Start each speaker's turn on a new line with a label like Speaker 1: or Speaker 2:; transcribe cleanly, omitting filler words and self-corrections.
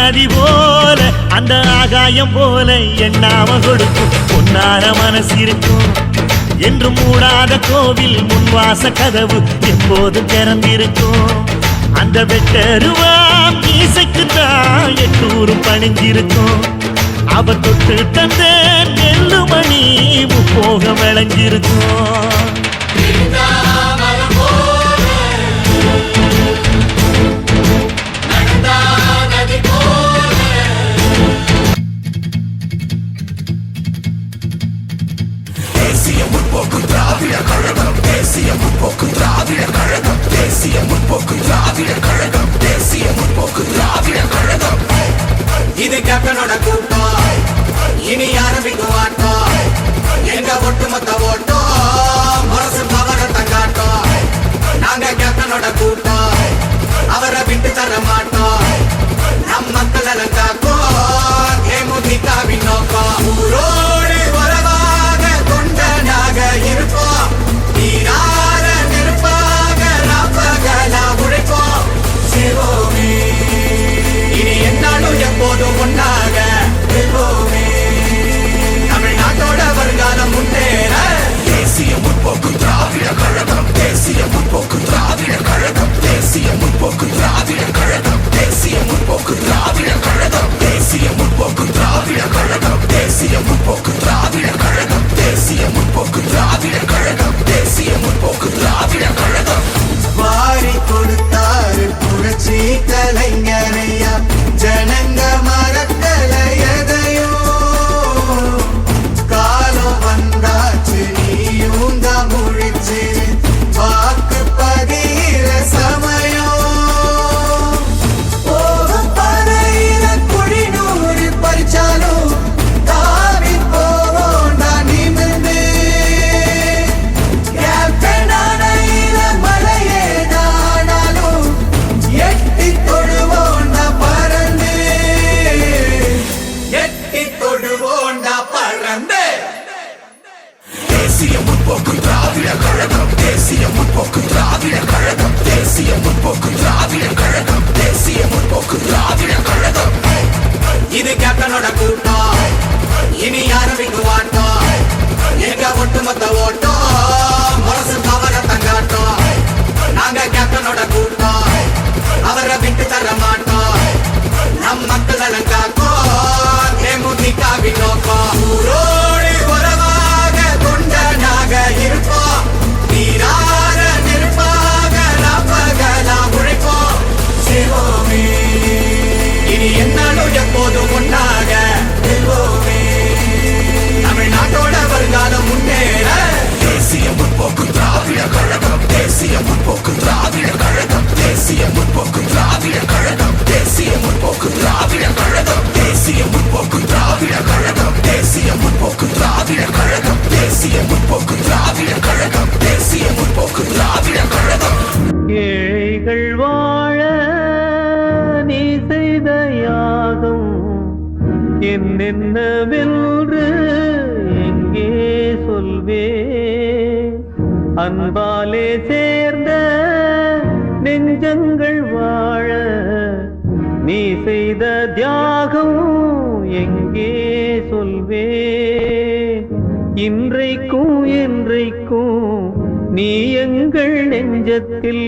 Speaker 1: நதி போல அந்த ஆகாயம் போல எண்ணாம கொடுக்கும் பொன்னான மனசு இருக்கும் என்று மூடாத கோவில் முன்வாச கதவு எப்போதும் திறந்திருக்கும் அந்த வெட்டருவாம் மீசைக்கு தான் எட்டூரும் பணிஞ்சிருக்கும் அவ தொட்டு தந்த நெல்லு மணி முப்போக விளைஞ்சிருக்கும்
Speaker 2: தேசிய முற்போக்கு திராவிட கழகம் தேசிய முற்போக்கு திராவிட கழகம் தேசிய முற்போக்கு திராவிட கழகம் தேசிய முற்போக்கு திராவிட கழகம் இது கேப்டனோட கூட்டம் இனி ஆரம்பிக்கும் ஆட்டம் எங்க ஒட்டுமொத்த ஓட்டம் மனசு பவரத்தை காட்டும் நாங்க கேப்டனோட கூட்டம் அவரை விட்டு தர மாட்டோம் நம் மக்கள் எல்லாம் காக்கும் தேமுதிகவின் நோக்கம் ஊரோடு உறவாக கொண்டனாக இருப்போம் நீரார நெருப்பாக ராப்பகலா உழைப்போம் சிவோமே இனி என்னாலும் எப்போதும் ஒன்றாக இருப்போமே தமிழ்நாட்டோட வருங்காலம் முன்னேற தேசிய முற்போக்கு திராவிட கழகம் தேசிய முற்போக்கு திராவிட கழகம் தேசிய முற்போக்கு திராவிட கழகம் தேசிய முற்போக்கு திராவிட கழகம் தேசிய முற்போக்கு திராவிட கழகம் தேசிய முற்போக்கு திராவிட கழகம் தேசிய முற்போக்கு திராவிட கழகம் தேசிய முற்போக்கு திராவிட கழகம் வாரி கொடுத்தாரு புரட்சி கலைஞரையா ஜனங்க மறக்கல எதையோ காலம் வந்தாச்சு நீயும் தான் முழிச்சு வாக்கு பதிகிற சமயம் போகும் பறையில குழிநூறு பறிச்சாலும் தாவி போவோம் நான் நிமிர்ந்து கேப்டனானையில மலையேதானாலும் எட்டி தொடுவோம் நான் பறந்து எட்டி தொடுவோம் நான் பறந்து தேசிய முற்போக்கு திராவிட கழகம் தேசிய முற்போக்கு திராவிட கழகம் தேசிய முற்போக்கு திராவிட கழகம் தேசிய முற்போக்கு திராவிட கழகம் இது கேப்டனோட கூட்டம் இனி ஆரம்பிக்கும் ஆட்டம் எங்க ஒட்டுமொத்த ஓட்டம் மனசு பவரத்தை காட்டும் நாங்க கேப்டனோட கூட்டம் அவரை விட்டு தர மாட்டோம் நம் மக்கள் எல்லாம் காக்கும் தேமுதிகவின் நோக்கம் ஊரோடு உறவாக கொண்டனாக இருப்போம் நீரார நெருப்பாக ராப்பகலா உழைப்போம் சிவோமே இனி என்னாலும் எப்போதும் ஒன்றாக இருப்போமே தமிழ்நாட்டோட வருங்காலம் முன்னேற தேசிய முற்போக்கு திராவிட கழகம் தேசிய முற்போக்கு திராவிட கழகம் தேசிய முற்போக்கு திராவிட கழகம் தேசிய முற்போக்கு திராவிட கழகம் தேசிய முற்போக்கு திராவிட கழகம் தேசிய முற்போக்கு திராவிட கழகம் தேசிய முற்போக்கு திராவிட கழகம் தேசிய முற்போக்கு திராவிட கழகம்
Speaker 1: ஏழைகள் வாழ நீ செய்த யாகம் என்னென்னவென்று எங்கே சொல்வே அன்பாலே சேர்ந்த நெஞ்சங்கள் வாழ நீ செய்த தியாகம் எங்கே சொல்வே இன்றைக்கும் என்றைக்கும் நீ எங்கள் நெஞ்சத்தில்